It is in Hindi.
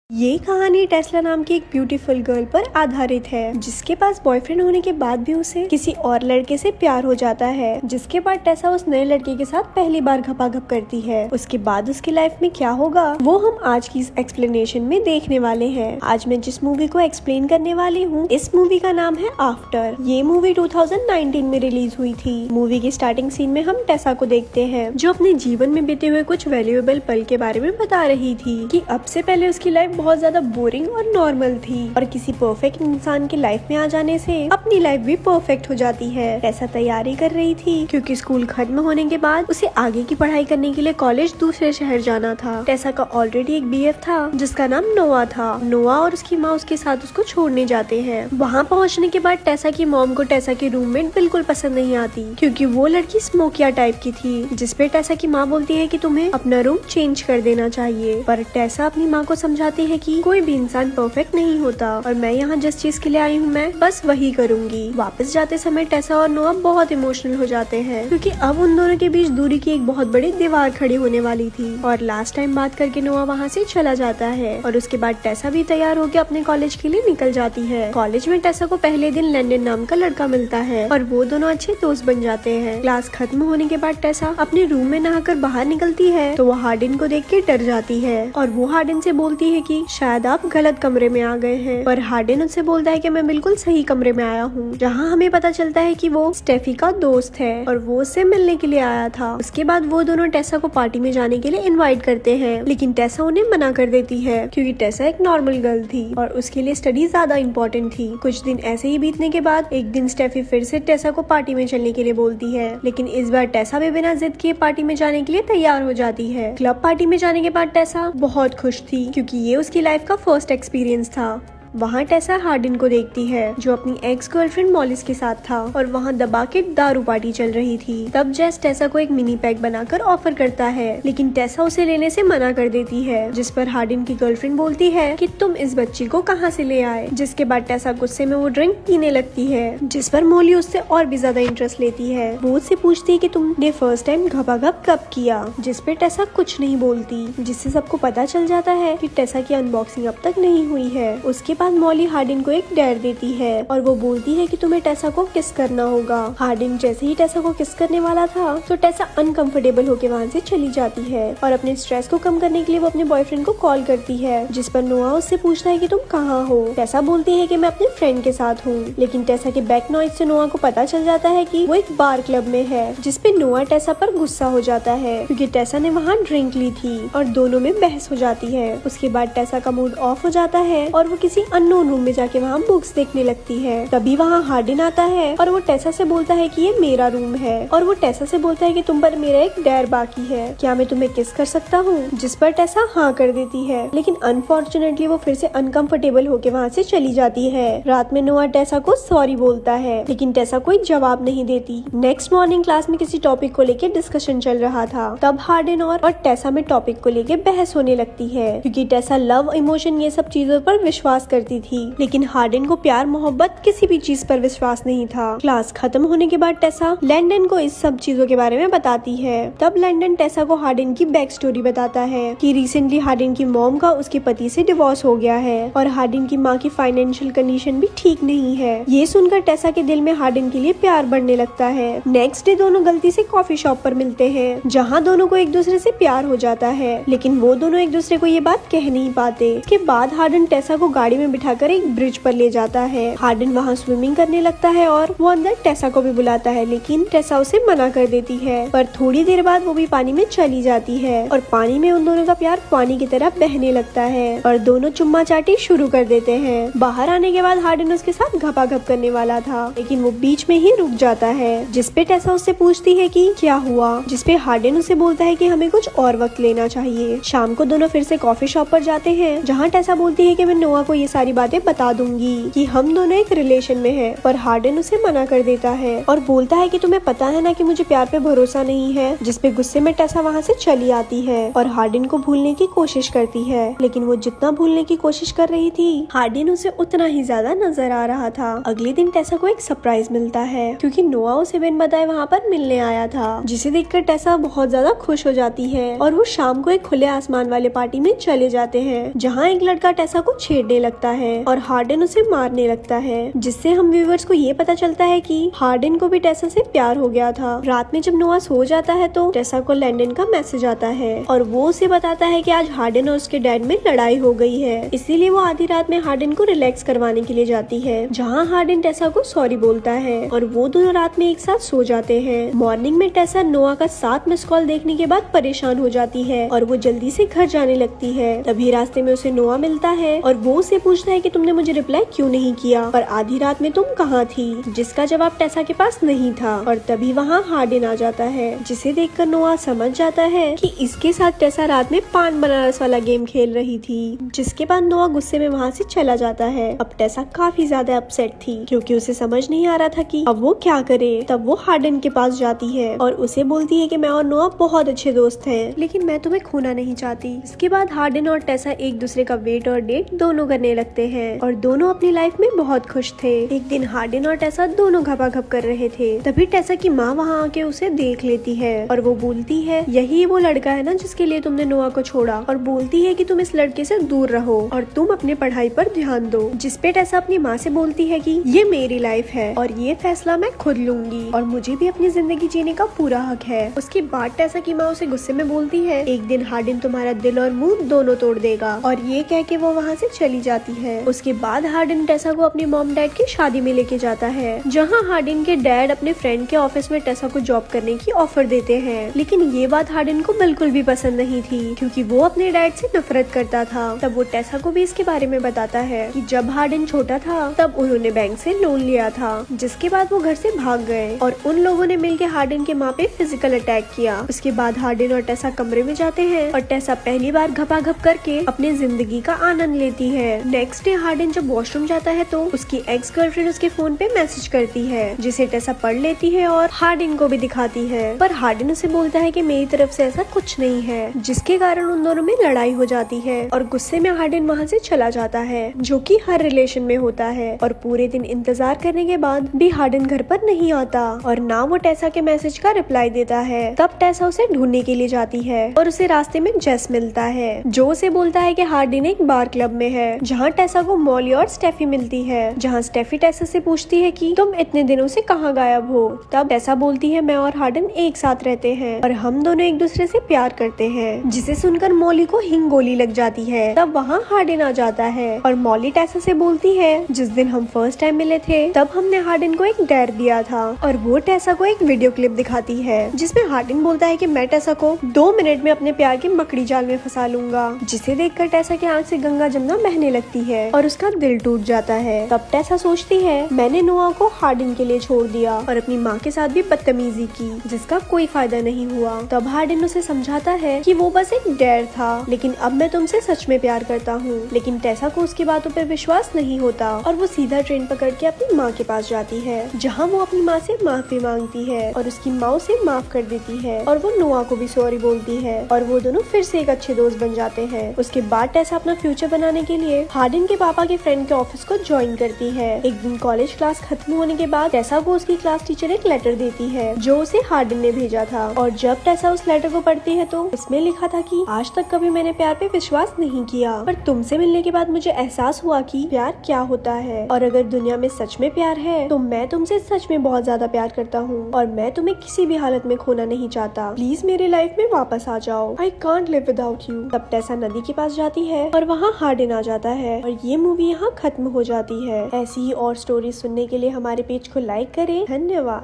ये कहानी टेस्ला नाम की एक ब्यूटीफुल गर्ल पर आधारित है जिसके पास बॉयफ्रेंड होने के बाद भी उसे किसी और लड़के से प्यार हो जाता है। जिसके बाद टेस्ला उस नए लड़के के साथ पहली बार घपाघप करती है। उसके बाद उसकी लाइफ में क्या होगा वो हम आज की इस एक्सप्लेनेशन में देखने वाले हैं। आज मैं जिस मूवी को एक्सप्लेन करने वाली हूँ इस मूवी का नाम है आफ्टर। ये मूवी 2019 में रिलीज हुई थी। मूवी की स्टार्टिंग सीन में हम टेस्ला को देखते हैं जो अपने जीवन में बीते हुए कुछ वैल्यूएबल पल के बारे में बता रही थी कि अब से पहले उसकी लाइफ बहुत ज्यादा बोरिंग और नॉर्मल थी और किसी परफेक्ट इंसान की लाइफ में आ जाने से अपनी लाइफ भी परफेक्ट हो जाती है। ऐसा तैयारी कर रही थी क्योंकि स्कूल खत्म होने के बाद उसे आगे की पढ़ाई करने के लिए कॉलेज दूसरे शहर जाना था। टेस्ला का ऑलरेडी एक बीएफ था जिसका नाम नोआ था। नोआ और उसकी माँ उसके साथ उसको छोड़ने जाते हैं। वहाँ पहुँचने के बाद टेस्ला की मॉम को टेस्ला की रूममेट बिल्कुल पसंद नहीं आती क्योंकि वो लड़की स्मोकिया टाइप की थी। जिसपे टेस्ला की माँ बोलती है कि तुम्हें अपना रूम चेंज कर देना चाहिए। पर टेस्ला अपनी माँ को समझाती है कि कोई भी इंसान परफेक्ट नहीं होता और मैं यहाँ जिस चीज के लिए आई हूँ मैं बस वही करूँगी। वापस जाते समय टेस्ला और नोआ बहुत इमोशनल हो जाते हैं क्योंकि अब उन दोनों के बीच दूरी की एक बहुत बड़ी दीवार खड़ी होने वाली थी। और लास्ट टाइम बात करके नोआ वहाँ से चला जाता है और उसके बाद टेस्ला भी तैयार होकर अपने कॉलेज के लिए निकल जाती है। कॉलेज में टेस्ला को पहले दिन लैंडन नाम का लड़का मिलता है और वो दोनों अच्छे दोस्त बन जाते हैं। क्लास खत्म होने के बाद टेस्ला अपने रूम में नहाकर बाहर निकलती है तो वो हार्डिन को देख के डर जाती है और वो हार्डिन से बोलती है कि शायद आप गलत कमरे में आ गए हैं। पर हार्डिन उससे बोलता है कि मैं बिल्कुल सही कमरे में आया हूँ। जहाँ हमें पता चलता है कि वो स्टेफी का दोस्त है और वो उससे मिलने के लिए आया था। उसके बाद वो दोनों टेस्ला को पार्टी में जाने के लिए इनवाइट करते हैं लेकिन टेस्ला उन्हें मना कर देती है क्योंकि टेस्ला एक नॉर्मल गर्ल थी और उसके लिए स्टडी ज्यादा इम्पोर्टेंट थी। कुछ दिन ऐसे ही बीतने के बाद एक दिन स्टेफी फिर से टेस्ला को पार्टी में चलने के लिए बोलती है लेकिन इस बार टेस्ला भी बिना जिद किए पार्टी में जाने के लिए तैयार हो जाती है। क्लब पार्टी में जाने के बाद टेस्ला बहुत खुश थी क्योंकि ये उसकी लाइफ का फर्स्ट एक्सपीरियंस था। वहाँ टेस्ला हार्डिन को देखती है जो अपनी एक्स गर्लफ्रेंड मॉलिस के साथ था और वहाँ दबा के दारू पार्टी चल रही थी। तब जेस टेस्ला को एक मिनी पैक बनाकर ऑफर करता है लेकिन टेस्ला उसे लेने से मना कर देती है। जिस पर हार्डिन की गर्लफ्रेंड बोलती है कि तुम इस बच्ची को कहाँ से ले आए। जिसके बाद टेस्ला गुस्से में वो ड्रिंक पीने लगती है जिस पर मोली उससे और भी ज्यादा इंटरेस्ट लेती है। वो उससे पूछती है कि तुमने फर्स्ट टाइम घपाघप कब किया। जिस पे टेस्ला कुछ नहीं बोलती जिससे सबको पता चल जाता है कि टेस्ला की अनबॉक्सिंग अब तक नहीं हुई है। उसके बाद मॉली हार्डिन को एक डेयर देती है और वो बोलती है कि तुम्हें टेस्ला को किस करना होगा। हार्डिन जैसे ही टेस्ला को किस करने वाला था तो टेस्ला अनकंफर्टेबल होकर वहाँ से चली जाती है और अपने स्ट्रेस को कम करने के लिए वो अपने बॉयफ्रेंड को कॉल करती है। जिस पर नोआ उससे पूछता है कि तुम कहाँ हो। टेस्ला बोलती है कि मैं अपने फ्रेंड के साथ हूँ लेकिन टेस्ला के बैक नॉइज से नोआ को पता चल जाता है कि वो एक बार क्लब में है। जिसपे नोआ टेस्ला पर गुस्सा हो जाता है क्योंकि टेस्ला ने वहाँ ड्रिंक ली थी और दोनों में बहस हो जाती है। उसके बाद टेस्ला का मूड ऑफ हो जाता है और वो किसी अननोन रूम में जाके वहाँ बुक्स देखने लगती है। तभी वहाँ हार्डिन आता है और वो टेस्ला से बोलता है कि ये मेरा रूम है और वो टेस्ला से बोलता है कि तुम पर मेरा एक डेयर बाकी है, क्या मैं तुम्हें किस कर सकता हूँ। जिस पर टेस्ला हाँ कर देती है लेकिन अनफॉर्चुनेटली वो फिर से अनकंफर्टेबल होके वहाँ से चली जाती है। रात में नोआ टेस्ला को सॉरी बोलता है लेकिन टेस्ला कोई जवाब नहीं देती। नेक्स्ट मॉर्निंग क्लास में किसी टॉपिक को लेकर डिस्कशन चल रहा था। तब हार्डिन और टेस्ला में टॉपिक को लेकर बहस होने लगती है क्योंकि टेस्ला लव इमोशन ये सब चीजों पर विश्वास करती थी लेकिन हार्डिन को प्यार मोहब्बत किसी भी चीज पर विश्वास नहीं था। क्लास खत्म होने के बाद टेस्ला लैंडन को इस सब चीजों के बारे में बताती है। तब लैंडन टेस्ला को हार्डिन की बैक स्टोरी बताता है कि रिसेंटली हार्डिन की मॉम का उसके पति से डिवोर्स हो गया है और हार्डिन की माँ की फाइनेंशियल कंडीशन भी ठीक नहीं है। ये सुनकर टेस्ला के दिल में हार्डिन के लिए प्यार बढ़ने लगता है। नेक्स्ट डे दोनों गलती से कॉफी शॉप पर मिलते हैं जहाँ दोनों को एक दूसरे से प्यार हो जाता है लेकिन वो दोनों एक दूसरे को ये बात कह नहीं पाते। इसके बाद हार्डिन टेस्ला को गाड़ी में बिठाकर एक ब्रिज पर ले जाता है। हार्डिन वहाँ स्विमिंग करने लगता है और वो अंदर टेस्ला को भी बुलाता है लेकिन टेस्ला उसे मना कर देती है। पर थोड़ी देर बाद वो भी पानी में चली जाती है और पानी में उन दोनों का प्यार पानी की तरह बहने लगता है और दोनों चुम्मा चाटी शुरू कर देते हैं। बाहर आने के बाद हार्डिन उसके साथ घपाघप करने वाला था लेकिन वो बीच में ही रुक जाता है। जिसपे टेस्ला उससे पूछती है कि क्या हुआ। जिसपे हार्डिन उसे बोलता है कि हमें कुछ और वक्त लेना चाहिए। शाम को दोनों फिर से कॉफी शॉप पर जाते हैं जहाँ टेस्ला बोलती है कि मैं नोआ को ये सारी बातें बता दूंगी कि हम दोनों एक रिलेशन में हैं। पर हार्डन उसे मना कर देता है और बोलता है कि तुम्हें पता है ना कि मुझे प्यार पे भरोसा नहीं है, जिसपे गुस्से में टेसा वहाँ से चली आती है और हार्डन को भूलने की कोशिश करती है। लेकिन वो जितना भूलने की कोशिश कर रही थी, हार्डन उसे उतना ही ज्यादा नजर आ रहा था। अगले दिन टेसा को एक सरप्राइज मिलता है क्योंकि नोआ उसे बिन बताए वहाँ पर मिलने आया था, जिसे देखकर टेसा बहुत ज्यादा खुश हो जाती है और वो शाम को एक खुले आसमान वाले पार्टी में चले जाते हैं, जहाँ एक लड़का टेसा को छेड़ने लगता है और हार्डन उसे मारने लगता है, जिससे हम व्यूवर्स को ये पता चलता है कि हार्डन को भी टेसा से प्यार हो गया था। रात में जब नोआ सो जाता है तो टेसा को लैंडन का मैसेज आता है और वो उसे बताता है कि आज हार्डन और उसके डैड में लड़ाई हो गई है, इसीलिए वो आधी रात में हार्डन को रिलैक्स करवाने के लिए जाती है, जहाँ हार्डन टेसा को सॉरी बोलता है और वो दोनों रात में एक साथ सो जाते हैं। मॉर्निंग में टेसा नोआ का 7 मिस कॉल देखने के बाद परेशान हो जाती है और वो जल्दी से घर जाने लगती है। तभी रास्ते में उसे नोआ मिलता है और वो उसे पूछता है कि तुमने मुझे रिप्लाई क्यों नहीं किया और आधी रात में तुम कहाँ थी, जिसका जवाब टेसा के पास नहीं था। और तभी वहाँ हार्डन आ जाता है, जिसे देखकर नोआ समझ जाता है कि इसके साथ टेसा रात में पान बनारस वाला गेम खेल रही थी, जिसके बाद नोआ गुस्से में वहाँ से चला जाता है। अब टेसा काफी ज्यादा अपसेट थी क्योंकि उसे समझ नहीं आ रहा था कि अब वो क्या करे। तब वो हार्डन के पास जाती है और उसे बोलती है कि मैं और नोआ बहुत अच्छे दोस्त हैं, लेकिन मैं तुम्हें खोना नहीं चाहती। इसके बाद हार्डन और टेसा एक दूसरे का वेट और डेट दोनों करने लगते हैं और दोनों अपनी लाइफ में बहुत खुश थे। एक दिन हार्डन और टेसा दोनों घपाघप कर रहे थे, तभी टेसा की माँ वहाँ आके उसे देख लेती है और वो बोलती है यही वो लड़का है ना जिसके लिए तुमने नोआ को छोड़ा, और बोलती है कि तुम इस लड़के से दूर रहो और तुम अपने पढ़ाई पर ध्यान दो। जिसपे टेसा अपनी माँ से बोलती है कि ये मेरी लाइफ है और ये फैसला मैं खुद लूंगी और मुझे भी अपनी जिंदगी जीने का पूरा हक है। उसके बाद टेसा की माँ उसे गुस्से में बोलती है एक दिन हार्डन तुम्हारा दिल और मुंह दोनों तोड़ देगा, और ये कह के वो वहाँ से चली जाती है। उसके बाद हार्डन टेसा को अपने मॉम डैड की शादी में लेके जाता है, जहाँ हार्डन के डैड अपने फ्रेंड के ऑफिस में टेसा को जॉब करने की ऑफर देते हैं। लेकिन ये बात हार्डन को बिल्कुल भी पसंद नहीं थी क्योंकि वो अपने डैड से नफरत करता था। तब वो टेसा को भी इसके बारे में बताता है कि जब हार्डन छोटा था तब उन्होंने बैंक से लोन लिया था, जिसके बाद वो घर से भाग गए और उन लोगों ने मिलकर हार्डन के माँ पे फिजिकल अटैक किया। उसके बाद हार्डन और टेसा कमरे में जाते हैं और टेसा पहली बार घपाघप करके अपनी जिंदगी का आनंद लेती है। नेक्स्ट डे हार्डन जब वॉशरूम जाता है तो उसकी एक्स गर्लफ्रेंड उसके फोन पे मैसेज करती है, जिसे टेसा पढ़ लेती है और हार्डन को भी दिखाती है। पर हार्डन उसे बोलता है कि मेरी तरफ से ऐसा कुछ नहीं है, जिसके कारण उन दोनों में लड़ाई हो जाती है और गुस्से में हार्डन वहाँ से चला जाता है, जो कि हर रिलेशन में होता है। और पूरे दिन इंतजार करने के बाद भी हार्डन घर पर नहीं आता और ना वो टेसा के मैसेज का रिप्लाई देता है। तब टेसा उसे ढूंढने के लिए जाती है और उसे रास्ते में जेस मिलता है, जो उसे बोलता है कि हार्डन एक बार क्लब में है, जहाँ टेसा को मॉली और स्टेफी मिलती है। जहाँ स्टेफी टेसा से पूछती है कि तुम इतने दिनों से कहाँ गायब हो। तब टेसा बोलती है मैं और हार्डन एक साथ रहते हैं और हम दोनों एक दूसरे से प्यार करते हैं, जिसे सुनकर मॉली को हिंगोली लग जाती है। तब वहाँ हार्डन आ जाता है और मॉली टेसा से बोलती है जिस दिन हम फर्स्ट टाइम मिले थे तब हमने हार्डन को एक डेयर दिया था, और वो टेसा को एक वीडियो क्लिप दिखाती है जिसमें हार्डन बोलता है कि मैं टेसा को 2 मिनट में अपने प्यार के मकड़ी जाल में फंसा लूंगा, जिसे देखकर टेसा की आंख से गंगा जमुना बहने लगती है और उसका दिल टूट जाता है। तब टेसा सोचती है मैंने नोआ को हार्डन के लिए छोड़ दिया और अपनी माँ के साथ भी बदतमीजी की, जिसका कोई फायदा नहीं हुआ। तब हार्डन उसे समझाता है कि वो बस एक डेयर था, लेकिन अब मैं तुमसे सच में प्यार करता हूँ। लेकिन टेसा को उसकी बातों पर विश्वास नहीं होता और वो सीधा ट्रेन पकड़ के अपनी माँ के पास जाती है, जहाँ वो अपनी माँ से माफी मांगती है और उसकी माँ उसे माफ कर देती है और वो नोआ को भी सॉरी बोलती है और वो दोनों फिर से एक अच्छे दोस्त बन जाते हैं। उसके बाद टेसा अपना फ्यूचर बनाने के लिए हार्डन के पापा के फ्रेंड के ऑफिस को ज्वाइन करती है। एक दिन कॉलेज क्लास खत्म होने के बाद टेसा को उसकी क्लास टीचर एक लेटर देती है जो उसे हार्डन ने भेजा था, और जब टेसा उस लेटर को पढ़ती है तो इसमें लिखा था कि आज तक कभी मैंने प्यार पे विश्वास नहीं किया, पर तुमसे मिलने के बाद मुझे एहसास हुआ कि प्यार क्या होता है, और अगर दुनिया में सच में प्यार है तो मैं तुमसे सच में बहुत ज्यादा प्यार करता हूँ और मैं तुम्हें किसी भी हालत में खोना नहीं चाहता। प्लीज मेरी लाइफ में वापस आ जाओ, I can't live without you. तब टेसा नदी के पास जाती है और वहाँ हार्डन आ जाता है और ये मूवी यहाँ खत्म हो जाती है। ऐसी ही और स्टोरी सुनने के लिए हमारे पेज को लाइक करें। धन्यवाद।